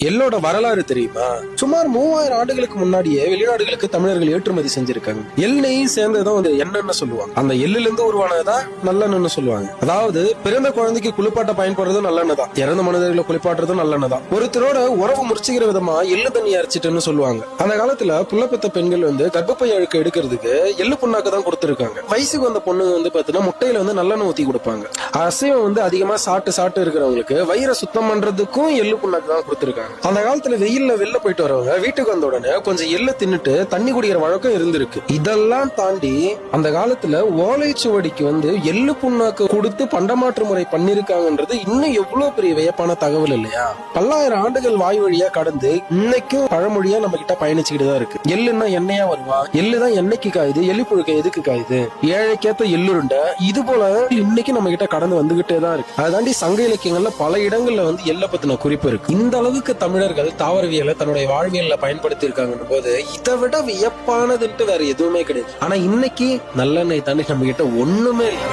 எள்ளோட வரலாறு தெரியுமா? சுமார் 3000 ஆண்டுகளுக்கு முன்னாடியே வெளிநாடுகளுக்கு தமிழர்கள் ஏற்றுமதி செஞ்சிருக்காங்க. எண்ணெயும் சேர்ந்ததான் வந்து எண்ணெய்னு சொல்லுவாங்க. அந்த எள்ளுல இருந்து உருவானதான் நல்லெண்ணு சொல்லுவாங்க. அதாவது பிறந்த குழந்தைக்கு குளிப்பாட்ட பயன்படுறது நல்லெண்ணெய் தான், இறந்த மனிதர்களை குளிப்பாட்டுறதும் நல்லெண்ணெய் தான். ஒருத்தரோட உறவு முறிச்சுக்கிற விதமா எள்ளு தண்ணி அரைச்சிட்டுன்னு சொல்லுவாங்க. அந்த காலத்துல புள்ளப்பெத்த பெண்கள் வந்து கர்ப்பப்பை அழுக்க எடுக்கிறதுக்கு எள்ளு புண்ணாக்கு தான் கொடுத்திருக்காங்க. வயசுக்கு வந்த பொண்ணு வந்து பாத்தீங்கன்னா முட்டையில வந்து நல்லெண்ணெய் ஊத்தி கொடுப்பாங்க. அசைவம் வந்து அதிகமா சாப்பிட்டு இருக்கிறவங்களுக்கு வயிறை சுத்தம் பண்றதுக்கும் எள்ளு புண்ணாக்கு தான் கொடுத்திருக்காங்க. அந்த காலத்துல வெயில்ல வெளில போயிட்டு வரவங்க வீட்டுக்கு வந்த உடனே கொஞ்சம் எள்ளு தின்னுட்டு தண்ணி குடிக்கிற வழக்கம் இருந்திருக்கு. இதெல்லாம் தாண்டி அந்த காலத்துல ஓலைச்சுவடிக்கு வந்து எள்ளு புண்ணாக்கு கொடுத்து பண்டமாற்று முறை பண்ணிருக்காங்கன்றது இன்னும் எவ்வளவு பெரிய வியப்பான தகவல் இல்லையா? பல்லாயிரம் ஆண்டுகள் வாய் வழியா கடந்து இன்னைக்கும் பழமொழியா நம்ம கிட்ட பயணிச்சுக்கிட்டு தான் இருக்கு. எள்ளுன்னா எண்ணெயா வருவா, எள்ளுதான் எண்ணெய்க்கு காயுது, எள்ளு புழுக்க எதுக்கு காயுது, ஏழைக்கேத்த எள்ளுருண்ட, இது போல இன்னைக்கு நம்ம கிட்ட கடந்து வந்துகிட்டே தான் இருக்கு. அதை தாண்டி சங்க இலக்கியங்கள்ல பல இடங்கள்ல வந்து எள்ள பத்தின குறிப்பு இருக்கு. இந்த அளவுக்கு தமிழர்கள் தாவரவியலை தன்னுடைய வாழ்வியல்ல பயன்படுத்தி இருக்காங்க போது இதை விட வியப்பானதுன்ட்டு வேற எதுவுமே கிடையாது. ஆனா இன்னைக்கு நல்லெண்ணெய் தாண்டி நம்ம கிட்ட ஒண்ணுமே இல்லை.